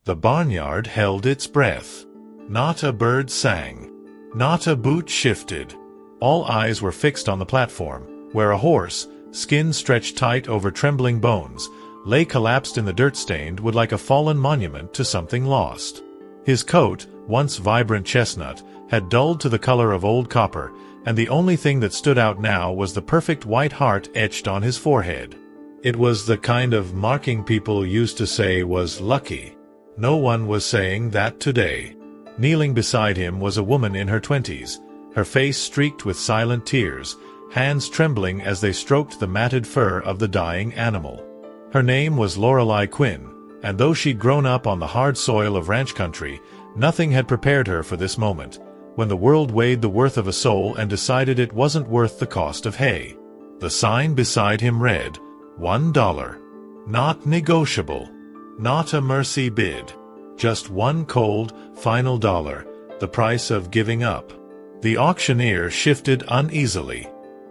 The barnyard held its breath. Not a bird sang. Not a boot shifted. All eyes were fixed on the platform, where a horse, skin stretched tight over trembling bones, lay collapsed in the dirt-stained wood like a fallen monument to something lost. His coat, once vibrant chestnut, had dulled to the color of old copper, and the only thing that stood out now was the perfect white heart etched on his forehead. It was the kind of marking people used to say was lucky. No one was saying that today. Kneeling beside him was a woman in her 20s, her face streaked with silent tears, hands trembling as they stroked the matted fur of the dying animal. Her name was Loralei Quinn, and though she'd grown up on the hard soil of ranch country, nothing had prepared her for this moment, when the world weighed the worth of a soul and decided it wasn't worth the cost of hay. The sign beside him read, $1. Not negotiable. Not a mercy bid. Just one cold, final dollar, the price of giving up. The auctioneer shifted uneasily.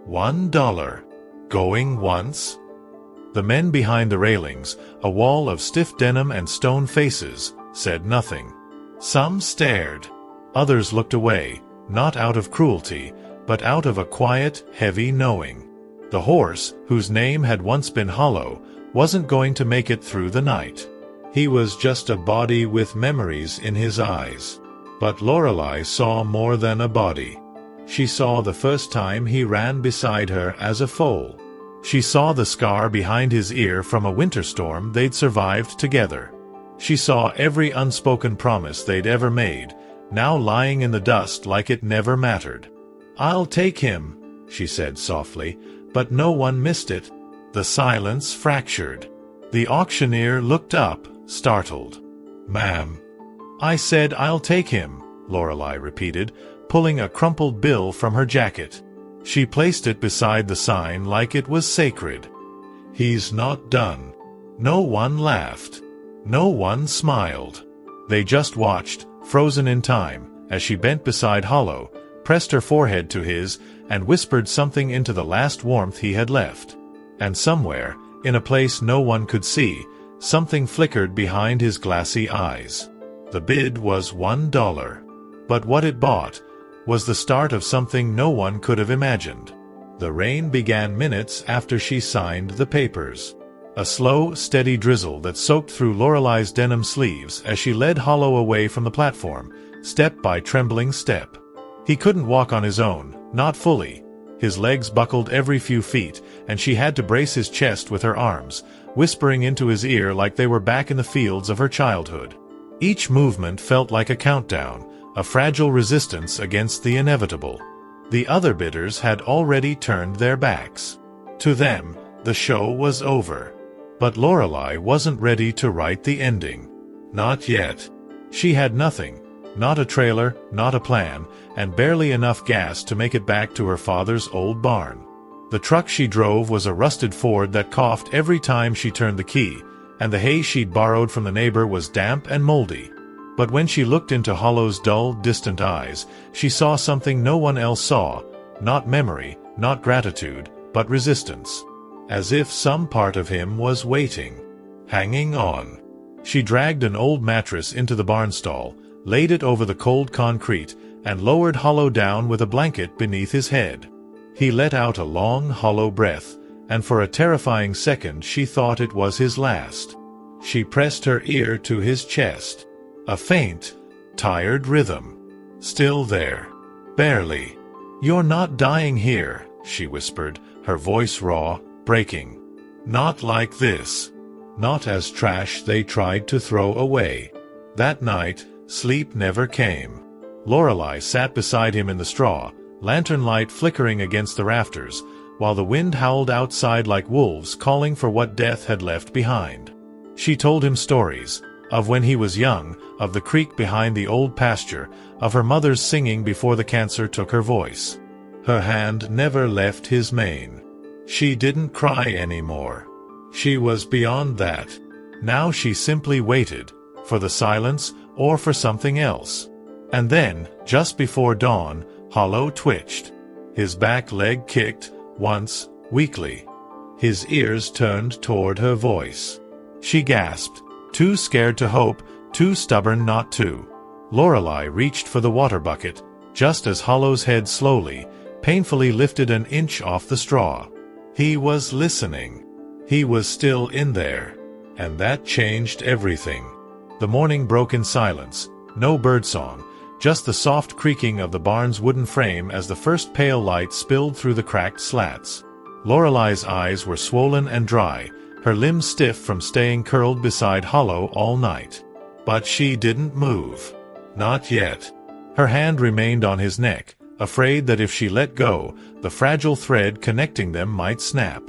$1. Going once? The men behind the railings, a wall of stiff denim and stone faces, said nothing. Some stared. Others looked away, not out of cruelty, but out of a quiet, heavy knowing. The horse, whose name had once been Hollow, wasn't going to make it through the night. He was just a body with memories in his eyes. But Loralei saw more than a body. She saw the first time he ran beside her as a foal. She saw the scar behind his ear from a winter storm they'd survived together. She saw every unspoken promise they'd ever made, now lying in the dust like it never mattered. "I'll take him," she said softly, but no one missed it. The silence fractured. The auctioneer looked up, startled. "Ma'am." "I said I'll take him," Loralei repeated, pulling a crumpled bill from her jacket. She placed it beside the sign like it was sacred. "He's not done." No one laughed. No one smiled. They just watched, frozen in time, as she bent beside Hollow, pressed her forehead to his, and whispered something into the last warmth he had left. And somewhere, in a place no one could see, something flickered behind his glassy eyes. The bid was $1. But what it bought was the start of something no one could have imagined. The rain began minutes after she signed the papers. A slow, steady drizzle that soaked through Loralei's denim sleeves as she led Hollow away from the platform, step by trembling step. He couldn't walk on his own, not fully. His legs buckled every few feet, and she had to brace his chest with her arms, whispering into his ear like they were back in the fields of her childhood. Each movement felt like a countdown, a fragile resistance against the inevitable. The other bidders had already turned their backs. To them, the show was over. But Loralei wasn't ready to write the ending. Not yet. She had nothing. Not a trailer, not a plan, and barely enough gas to make it back to her father's old barn. The truck she drove was a rusted Ford that coughed every time she turned the key, and the hay she'd borrowed from the neighbor was damp and moldy. But when she looked into Hollow's dull, distant eyes, she saw something no one else saw, not memory, not gratitude, but resistance. As if some part of him was waiting, hanging on. She dragged an old mattress into the barn stall, laid it over the cold concrete, and lowered Hollow down with a blanket beneath his head. He let out a long, hollow breath, and for a terrifying second she thought it was his last. She pressed her ear to his chest. A faint, tired rhythm. Still there. Barely. "You're not dying here," she whispered, her voice raw, breaking. "Not like this. Not as trash they tried to throw away." That night, sleep never came. Loralei sat beside him in the straw, lantern light flickering against the rafters, while the wind howled outside like wolves calling for what death had left behind. She told him stories, of when he was young, of the creek behind the old pasture, of her mother's singing before the cancer took her voice. Her hand never left his mane. She didn't cry anymore. She was beyond that. Now she simply waited, for the silence or for something else. And then, just before dawn, Hollow twitched. His back leg kicked, once, weakly. His ears turned toward her voice. She gasped, too scared to hope, too stubborn not to. Lorelei reached for the water bucket, just as Hollow's head slowly, painfully lifted an inch off the straw. He was listening. He was still in there. And that changed everything. The morning broke in silence, no birdsong, just the soft creaking of the barn's wooden frame as the first pale light spilled through the cracked slats. Lorelei's eyes were swollen and dry, her limbs stiff from staying curled beside Hollow all night. But she didn't move. Not yet. Her hand remained on his neck, afraid that if she let go, the fragile thread connecting them might snap.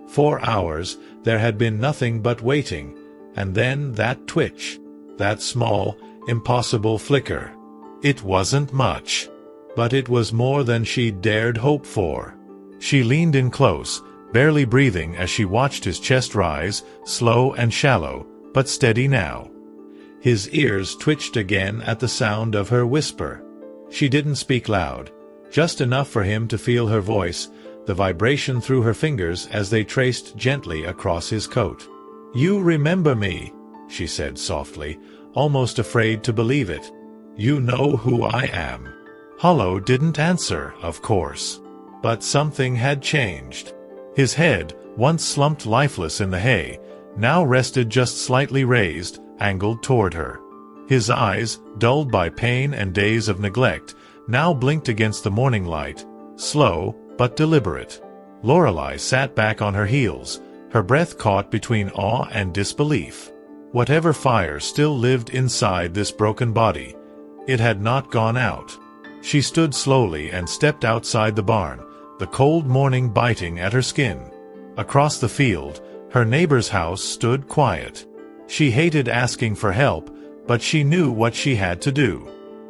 For hours, there had been nothing but waiting, and then that twitch. That small, impossible flicker. It wasn't much, but it was more than she dared hope for. She leaned in close, barely breathing as she watched his chest rise, slow and shallow, but steady now. His ears twitched again at the sound of her whisper. She didn't speak loud, just enough for him to feel her voice, the vibration through her fingers as they traced gently across his coat. "You remember me," she said softly, almost afraid to believe it. "You know who I am." Hollow didn't answer, of course. But something had changed. His head, once slumped lifeless in the hay, now rested just slightly raised, angled toward her. His eyes, dulled by pain and days of neglect, now blinked against the morning light, slow but deliberate. Lorelei sat back on her heels, her breath caught between awe and disbelief. Whatever fire still lived inside this broken body, it had not gone out. She stood slowly and stepped outside the barn, the cold morning biting at her skin. Across the field, her neighbor's house stood quiet. She hated asking for help, but she knew what she had to do.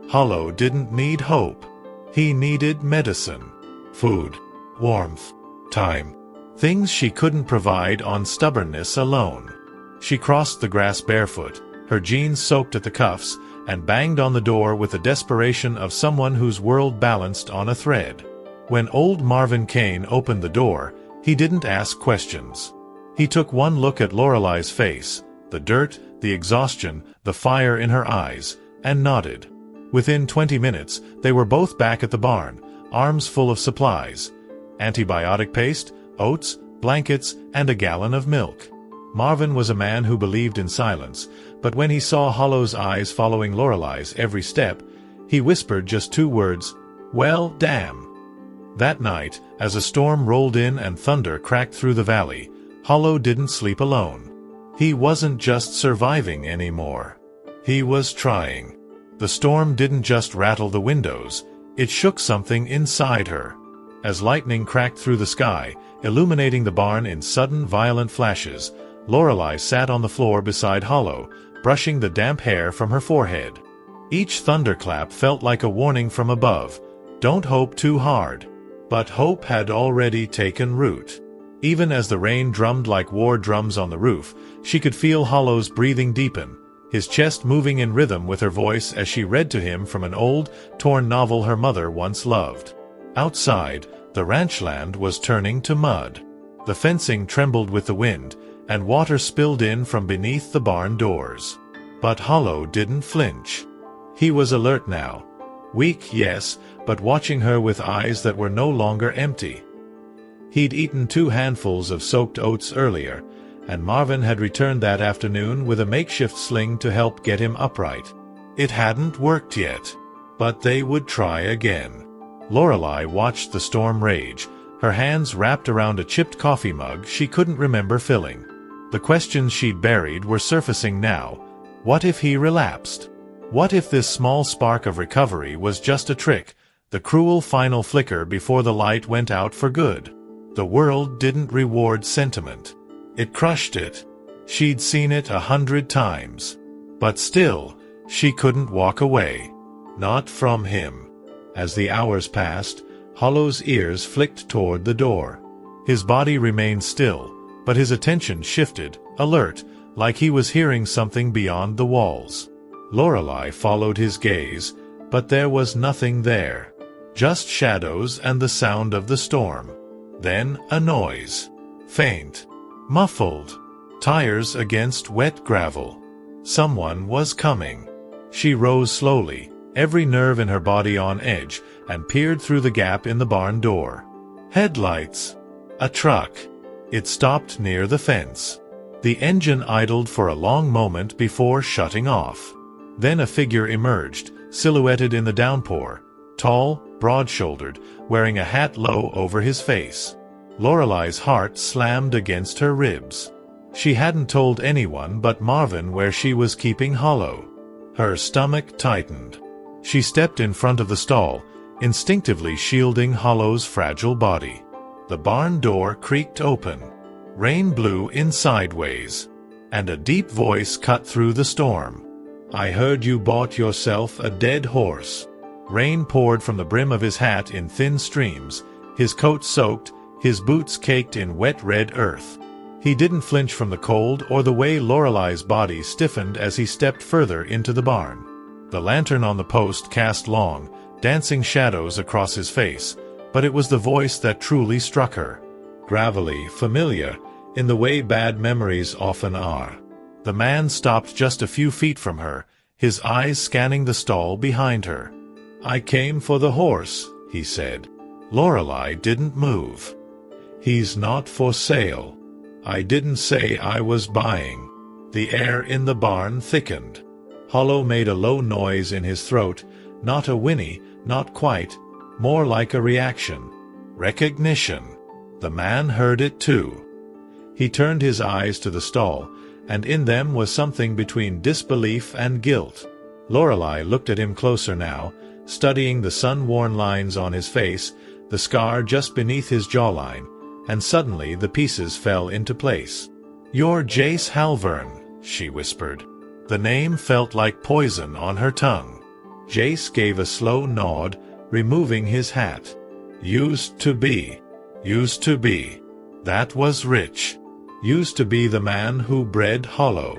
Hollow didn't need hope. He needed medicine. Food, warmth, time. Things she couldn't provide on stubbornness alone. She crossed the grass barefoot, her jeans soaked at the cuffs, and banged on the door with the desperation of someone whose world balanced on a thread. When old Marvin Kane opened the door, he didn't ask questions. He took one look at Lorelei's face, the dirt, the exhaustion, the fire in her eyes, and nodded. Within 20 minutes, they were both back at the barn, arms full of supplies. Antibiotic paste, oats, blankets, and a gallon of milk. Marvin was a man who believed in silence, but when he saw Hollow's eyes following Lorelei's every step, he whispered just 2 words, "Well, damn." That night, as a storm rolled in and thunder cracked through the valley, Hollow didn't sleep alone. He wasn't just surviving anymore. He was trying. The storm didn't just rattle the windows, it shook something inside her. As lightning cracked through the sky, illuminating the barn in sudden violent flashes, Lorelei sat on the floor beside Hollow, brushing the damp hair from her forehead. Each thunderclap felt like a warning from above, don't hope too hard. But hope had already taken root. Even as the rain drummed like war drums on the roof, she could feel Hollow's breathing deepen, his chest moving in rhythm with her voice as she read to him from an old, torn novel her mother once loved. Outside, the ranchland was turning to mud. The fencing trembled with the wind, and water spilled in from beneath the barn doors. But Hollow didn't flinch. He was alert now. Weak, yes, but watching her with eyes that were no longer empty. He'd eaten 2 handfuls of soaked oats earlier, and Marvin had returned that afternoon with a makeshift sling to help get him upright. It hadn't worked yet, but they would try again. Lorelei watched the storm rage, her hands wrapped around a chipped coffee mug she couldn't remember filling. The questions she'd buried were surfacing now. What if he relapsed? What if this small spark of recovery was just a trick, the cruel final flicker before the light went out for good? The world didn't reward sentiment. It crushed it. She'd seen it 100 times. But still, she couldn't walk away. Not from him. As the hours passed, Hollow's ears flicked toward the door. His body remained still, but his attention shifted, alert, like he was hearing something beyond the walls. Lorelei followed his gaze, but there was nothing there. Just shadows and the sound of the storm. Then a noise. Faint. Muffled. Tires against wet gravel. Someone was coming. She rose slowly, every nerve in her body on edge, and peered through the gap in the barn door. Headlights. A truck. It stopped near the fence. The engine idled for a long moment before shutting off. Then a figure emerged, silhouetted in the downpour, tall, broad-shouldered, wearing a hat low over his face. Loralei's heart slammed against her ribs. She hadn't told anyone but Marvin where she was keeping Hollow. Her stomach tightened. She stepped in front of the stall, instinctively shielding Hollow's fragile body. The barn door creaked open. Rain blew in sideways, and a deep voice cut through the storm. "I heard you bought yourself a dead horse." Rain poured from the brim of his hat in thin streams, his coat soaked, his boots caked in wet red earth. He didn't flinch from the cold or the way Loralei's body stiffened as he stepped further into the barn. The lantern on the post cast long, dancing shadows across his face, but it was the voice that truly struck her. Gravelly, familiar, in the way bad memories often are. The man stopped just a few feet from her, his eyes scanning the stall behind her. "I came for the horse," he said. Loralei didn't move. "He's not for sale. I didn't say I was buying." The air in the barn thickened. Hollow made a low noise in his throat, not a whinny, not quite, more like a reaction. Recognition. The man heard it too. He turned his eyes to the stall, and in them was something between disbelief and guilt. Loralei looked at him closer now, studying the sun-worn lines on his face, the scar just beneath his jawline, and suddenly the pieces fell into place. "You're Jace Halver," she whispered. The name felt like poison on her tongue. Jace gave a slow nod, removing his hat. Used to be. That was rich. Used to be the man who bred Hollow.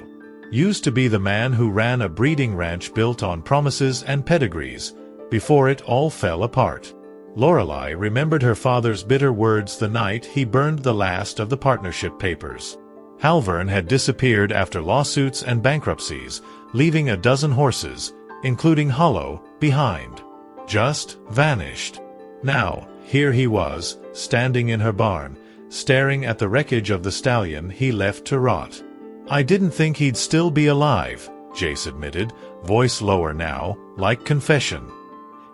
Used to be the man who ran a breeding ranch built on promises and pedigrees, before it all fell apart. Loralei remembered her father's bitter words the night he burned the last of the partnership papers. Halvern had disappeared after lawsuits and bankruptcies, leaving a dozen horses, including Hollow, behind. Just vanished. Now, here he was, standing in her barn, staring at the wreckage of the stallion he left to rot. "I didn't think he'd still be alive," Jace admitted, voice lower now, like confession.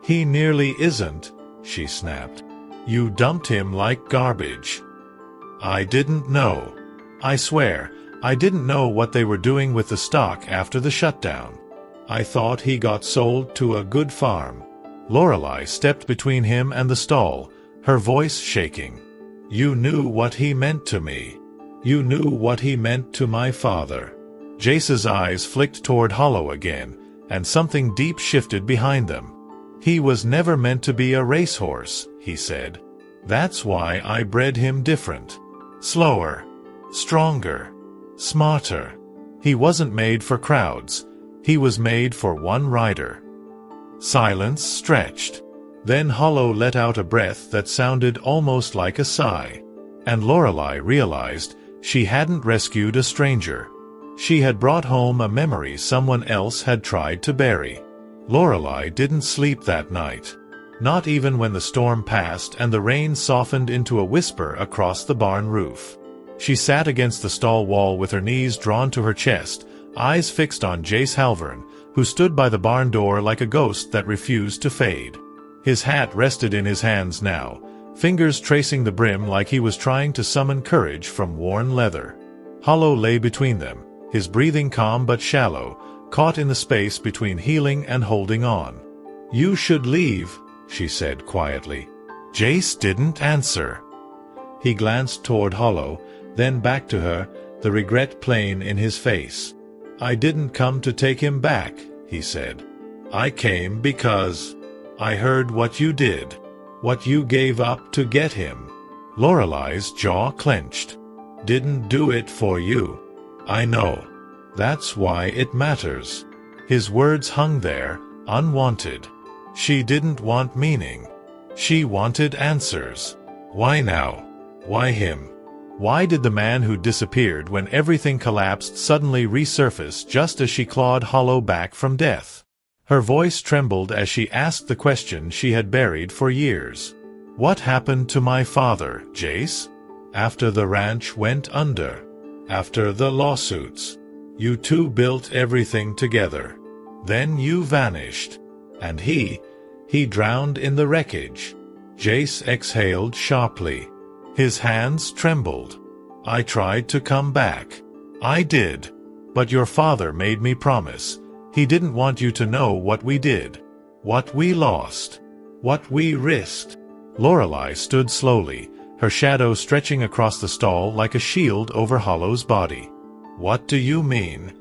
"He nearly isn't," she snapped. "You dumped him like garbage." "I didn't know. I swear, I didn't know what they were doing with the stock after the shutdown. I thought he got sold to a good farm." Loralei stepped between him and the stall, her voice shaking. "You knew what he meant to me. You knew what he meant to my father." Jace's eyes flicked toward Hollow again, and something deep shifted behind them. "He was never meant to be a racehorse," he said. "That's why I bred him different. Slower. Stronger. Smarter. He wasn't made for crowds. He was made for one rider." Silence stretched. Then Hollow let out a breath that sounded almost like a sigh. And Loralei realized she hadn't rescued a stranger. She had brought home a memory someone else had tried to bury. Loralei didn't sleep that night. Not even when the storm passed and the rain softened into a whisper across the barn roof. She sat against the stall wall with her knees drawn to her chest, eyes fixed on Jace Halver, who stood by the barn door like a ghost that refused to fade. His hat rested in his hands now, fingers tracing the brim like he was trying to summon courage from worn leather. Hollow lay between them, his breathing calm but shallow, caught in the space between healing and holding on. "You should leave," she said quietly. Jace didn't answer. He glanced toward Hollow, then back to her, the regret plain in his face. "I didn't come to take him back," he said. "I came because I heard what you did, what you gave up to get him." Loralei's jaw clenched. "Didn't do it for you. I know. That's why it matters." His words hung there, unwanted. She didn't want meaning. She wanted answers. Why now? Why him? Why did the man who disappeared when everything collapsed suddenly resurface just as she clawed Hollow back from death? Her voice trembled as she asked the question she had buried for years. What happened to my father, Jace? After the ranch went under. After the lawsuits. You two built everything together. Then you vanished. And he drowned in the wreckage. Jace exhaled sharply. His hands trembled. I tried to come back. I did. But your father made me promise. He didn't want you to know what we did. What we lost. What we risked. Loralei stood slowly, her shadow stretching across the stall like a shield over Hollow's body. What do you mean?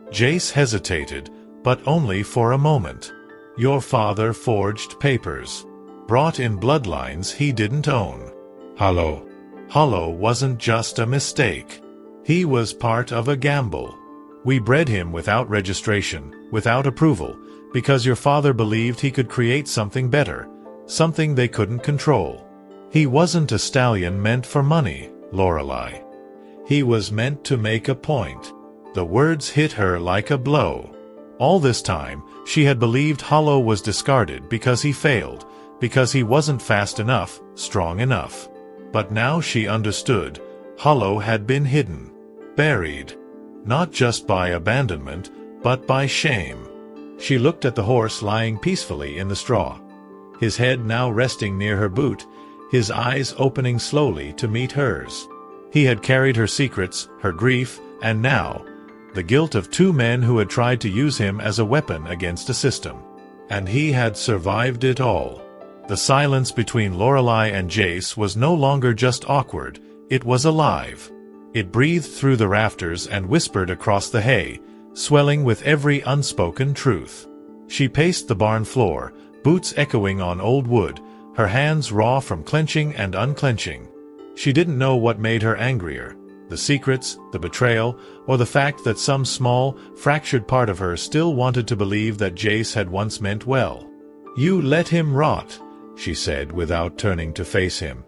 Jace hesitated, but only for a moment. Your father forged papers. Brought in bloodlines he didn't own. Hollow wasn't just a mistake. He was part of a gamble. We bred him without registration, without approval, because your father believed he could create something better, something they couldn't control. He wasn't a stallion meant for money, Loralei. He was meant to make a point. The words hit her like a blow. All this time, she had believed Hollow was discarded because he failed, because he wasn't fast enough, strong enough. But now she understood. Hollow had been hidden, buried. Not just by abandonment, but by shame. She looked at the horse lying peacefully in the straw, his head now resting near her boot, his eyes opening slowly to meet hers. He had carried her secrets, her grief, and now, the guilt of two men who had tried to use him as a weapon against a system. And he had survived it all. The silence between Loralei and Jace was no longer just awkward, it was alive. It breathed through the rafters and whispered across the hay, swelling with every unspoken truth. She paced the barn floor, boots echoing on old wood, her hands raw from clenching and unclenching. She didn't know what made her angrier, the secrets, the betrayal, or the fact that some small, fractured part of her still wanted to believe that Jace had once meant well. You let him rot, she said without turning to face him.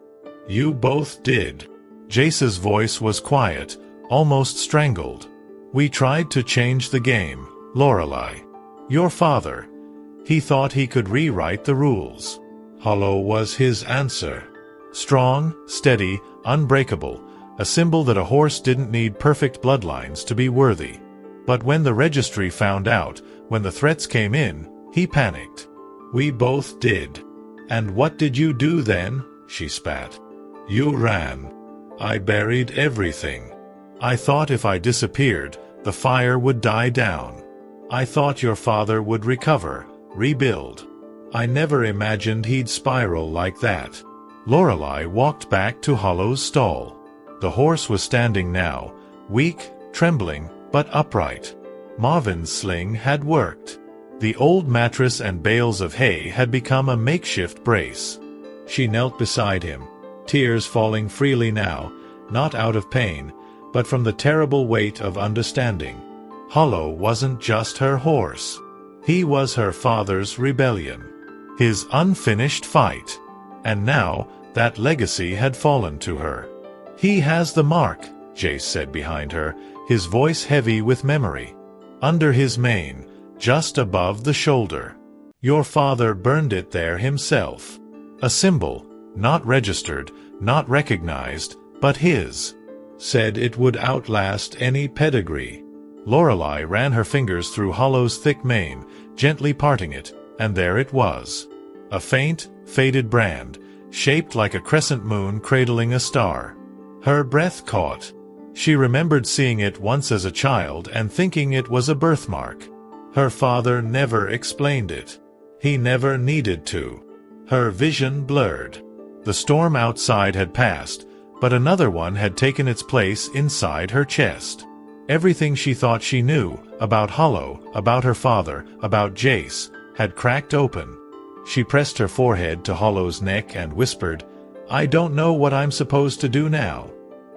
You both did. Jace's voice was quiet, almost strangled. We tried to change the game, Loralei. Your father. He thought he could rewrite the rules. Hollow was his answer. Strong, steady, unbreakable, a symbol that a horse didn't need perfect bloodlines to be worthy. But when the registry found out, when the threats came in, he panicked. We both did. And what did you do then? She spat. You ran. I buried everything. I thought if I disappeared, the fire would die down. I thought your father would recover, rebuild. I never imagined he'd spiral like that. Loralei walked back to Hollow's stall. The horse was standing now, weak, trembling, but upright. Marvin's sling had worked. The old mattress and bales of hay had become a makeshift brace. She knelt beside him, tears falling freely now, not out of pain, but from the terrible weight of understanding. Hollow wasn't just her horse. He was her father's rebellion, his unfinished fight. And now, that legacy had fallen to her. He has the mark, Jace said behind her, his voice heavy with memory. Under his mane, just above the shoulder. Your father burned it there himself. A symbol, not registered, not recognized, but his. Said it would outlast any pedigree. Loralei ran her fingers through Hollow's thick mane, gently parting it, and there it was. A faint, faded brand, shaped like a crescent moon cradling a star. Her breath caught. She remembered seeing it once as a child and thinking it was a birthmark. Her father never explained it. He never needed to. Her vision blurred. The storm outside had passed, but another one had taken its place inside her chest. Everything she thought she knew, about Hollow, about her father, about Jace, had cracked open. She pressed her forehead to Hollow's neck and whispered, I don't know what I'm supposed to do now.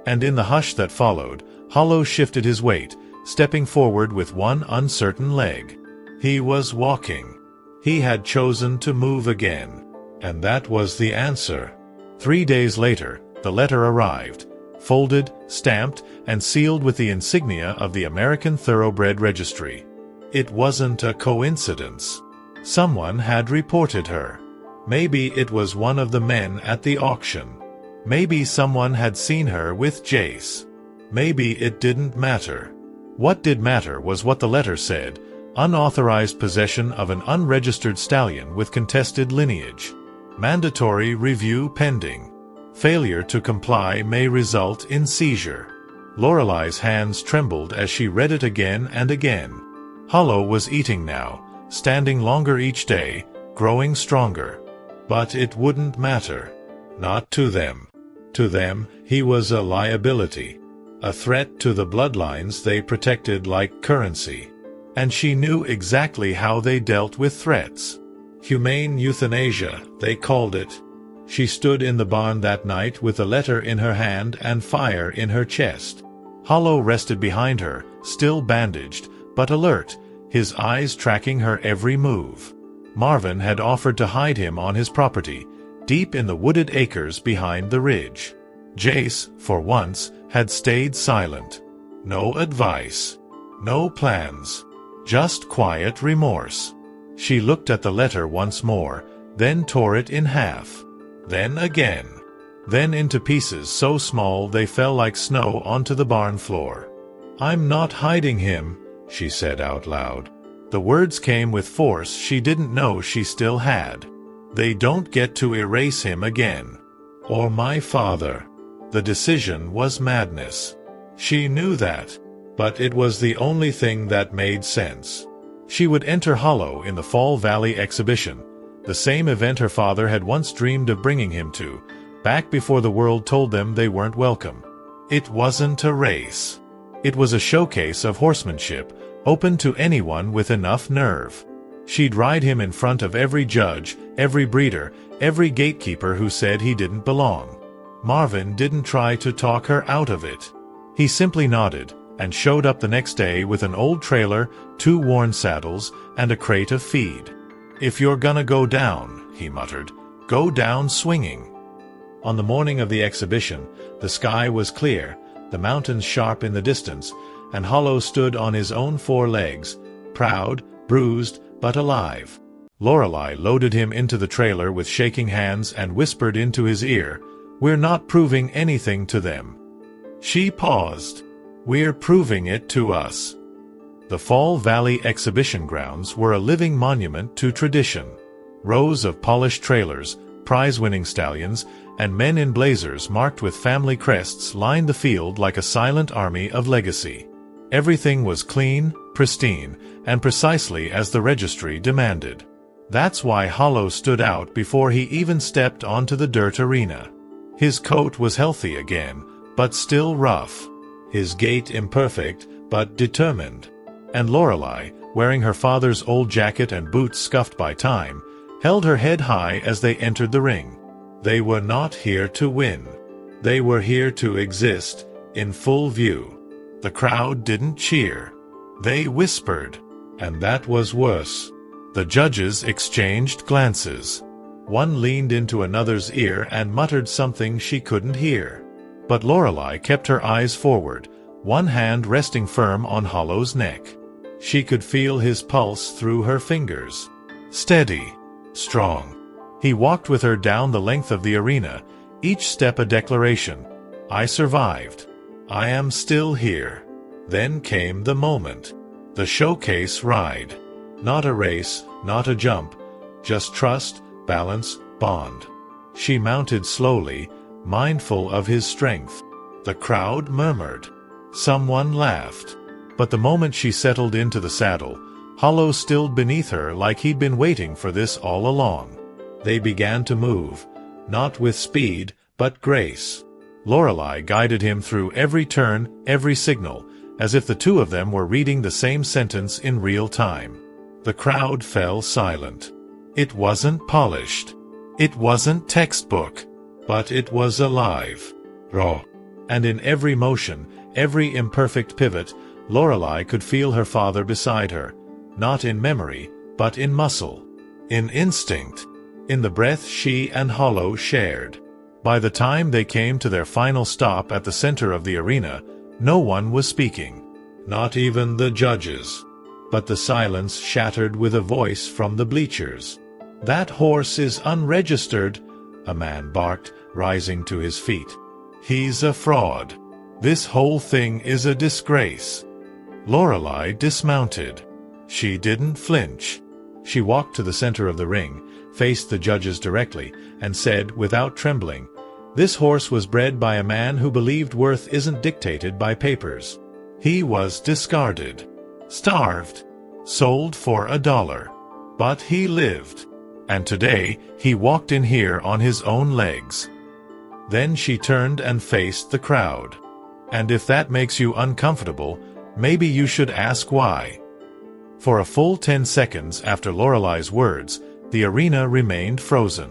And in the hush that followed, Hollow shifted his weight, stepping forward with one uncertain leg. He was walking. He had chosen to move again. And that was the answer. 3 days later, the letter arrived. folded, stamped, and sealed with the insignia of the American Thoroughbred Registry. It wasn't a coincidence. Someone had reported her. Maybe it was one of the men at the auction. Maybe someone had seen her with Jace. Maybe it didn't matter. What did matter was what the letter said: unauthorized possession of an unregistered stallion with contested lineage. Mandatory review pending. Failure to comply may result in seizure. Loralei's hands trembled as she read it again and again. Hollow was eating now, standing longer each day, growing stronger. But it wouldn't matter. Not to them. To them, he was a liability. A threat to the bloodlines they protected like currency. And she knew exactly how they dealt with threats. Humane euthanasia, they called it. She stood in the barn that night with a letter in her hand and fire in her chest. Hollow rested behind her, still bandaged, but alert, his eyes tracking her every move. Marvin had offered to hide him on his property, deep in the wooded acres behind the ridge. Jace, for once, had stayed silent. No advice. No plans. Just quiet remorse. She looked at the letter once more, then tore it in half. Then again. Then into pieces so small they fell like snow onto the barn floor. "I'm not hiding him," she said out loud. The words came with force she didn't know she still had. "They don't get to erase him again. Or my father." The decision was madness. She knew that. But it was the only thing that made sense. She would enter Hollow in the Fall Valley exhibition, the same event her father had once dreamed of bringing him to, back before the world told them they weren't welcome. It wasn't a race. It was a showcase of horsemanship, open to anyone with enough nerve. She'd ride him in front of every judge, every breeder, every gatekeeper who said he didn't belong. Marvin didn't try to talk her out of it. He simply nodded, and showed up the next day with an old trailer, 2 worn saddles, and a crate of feed. "If you're gonna go down," he muttered, "go down swinging." On the morning of the exhibition, the sky was clear, the mountains sharp in the distance, and Hollow stood on his own 4 legs, proud, bruised, but alive. Loralei loaded him into the trailer with shaking hands and whispered into his ear, "We're not proving anything to them." She paused. "We're proving it to us." The Fall Valley exhibition grounds were a living monument to tradition. Rows of polished trailers, prize-winning stallions, and men in blazers marked with family crests lined the field like a silent army of legacy. Everything was clean, pristine, and precisely as the registry demanded. That's why Hollow stood out before he even stepped onto the dirt arena. His coat was healthy again, but still rough. His gait imperfect, but determined. And Loralei, wearing her father's old jacket and boots scuffed by time, held her head high as they entered the ring. They were not here to win. They were here to exist, in full view. The crowd didn't cheer. They whispered. And that was worse. The judges exchanged glances. One leaned into another's ear and muttered something she couldn't hear. But Loralei kept her eyes forward, one hand resting firm on Hollow's neck. She could feel his pulse through her fingers. Steady. Strong. He walked with her down the length of the arena, each step a declaration. "I survived. I am still here." Then came the moment. The showcase ride. Not a race, not a jump. Just trust, balance, bond. She mounted slowly, mindful of his strength. The crowd murmured. Someone laughed. But the moment she settled into the saddle, Hollow stilled beneath her like he'd been waiting for this all along. They began to move, not with speed, but grace. Loralei guided him through every turn, every signal, as if the two of them were reading the same sentence in real time. The crowd fell silent. It wasn't polished. It wasn't textbook. But it was alive. Raw. And in every motion, every imperfect pivot, Loralei could feel her father beside her, not in memory, but in muscle. In instinct. In the breath she and Hollow shared. By the time they came to their final stop at the center of the arena, no one was speaking. Not even the judges. But the silence shattered with a voice from the bleachers. "That horse is unregistered," a man barked, rising to his feet. "He's a fraud. This whole thing is a disgrace." Loralei dismounted. She didn't flinch. She walked to the center of the ring, faced the judges directly, and said, without trembling, "This horse was bred by a man who believed worth isn't dictated by papers. He was discarded, starved, sold for $1. But he lived. And today, he walked in here on his own legs." Then she turned and faced the crowd. "And if that makes you uncomfortable, maybe you should ask why." For a full 10 seconds after Loralei's words, the arena remained frozen.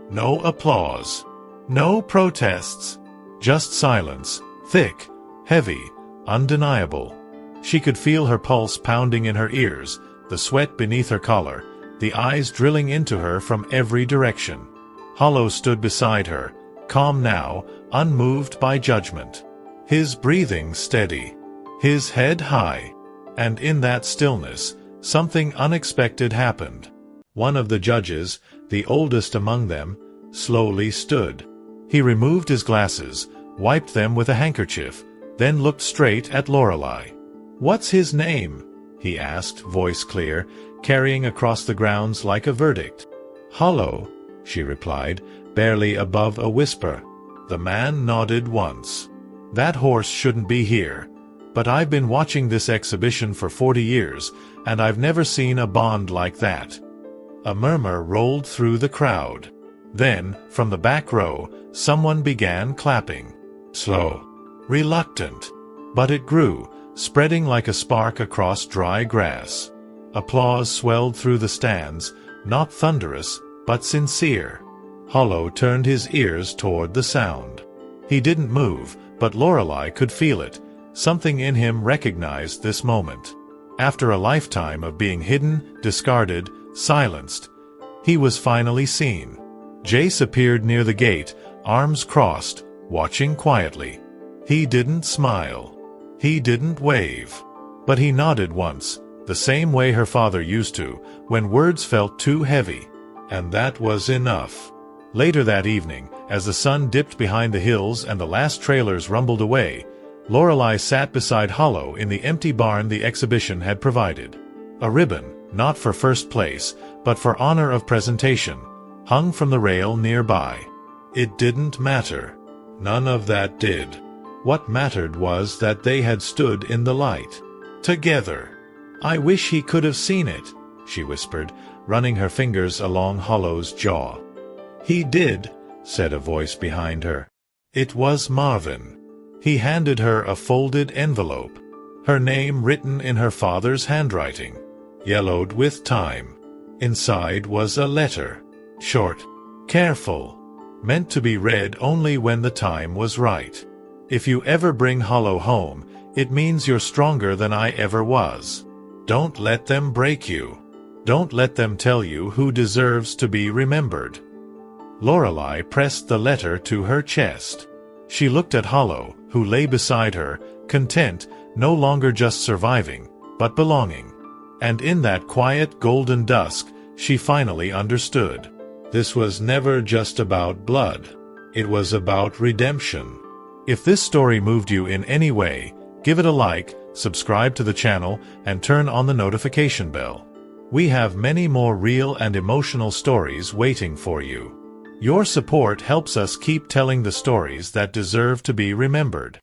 No applause. No protests. Just silence, thick, heavy, undeniable. She could feel her pulse pounding in her ears, the sweat beneath her collar, the eyes drilling into her from every direction. Hollow stood beside her, calm now, unmoved by judgment. His breathing steady, his head high. And in that stillness, something unexpected happened. One of the judges, the oldest among them, slowly stood. He removed his glasses, wiped them with a handkerchief, then looked straight at Loralei. "What's his name?" he asked, voice clear, carrying across the grounds like a verdict. "Hollow," she replied, barely above a whisper. The man nodded once. "That horse shouldn't be here. But I've been watching this exhibition for 40 years, and I've never seen a bond like that." A murmur rolled through the crowd. Then, from the back row, someone began clapping. Slow, reluctant. But it grew, spreading like a spark across dry grass. Applause swelled through the stands, not thunderous, but sincere. Hollow turned his ears toward the sound. He didn't move, but Loralei could feel it. Something in him recognized this moment. After a lifetime of being hidden, discarded, silenced, he was finally seen. Jace appeared near the gate, arms crossed, watching quietly. He didn't smile. He didn't wave. But he nodded once, the same way her father used to, when words felt too heavy. And that was enough. Later that evening, as the sun dipped behind the hills and the last trailers rumbled away, Loralei sat beside Hollow in the empty barn the exhibition had provided. A ribbon, not for first place, but for honor of presentation, hung from the rail nearby. It didn't matter. None of that did. What mattered was that they had stood in the light. Together. "I wish he could have seen it," she whispered, running her fingers along Hollow's jaw. "He did," said a voice behind her. It was Marvin. He handed her a folded envelope, her name written in her father's handwriting, yellowed with time. Inside was a letter, short, careful, meant to be read only when the time was right. "If you ever bring Hollow home, it means you're stronger than I ever was. Don't let them break you. Don't let them tell you who deserves to be remembered." Loralei pressed the letter to her chest. She looked at Hollow, who lay beside her, content, no longer just surviving, but belonging. And in that quiet golden dusk, she finally understood. This was never just about blood. It was about redemption. If this story moved you in any way, give it a like, subscribe to the channel, and turn on the notification bell. We have many more real and emotional stories waiting for you. Your support helps us keep telling the stories that deserve to be remembered.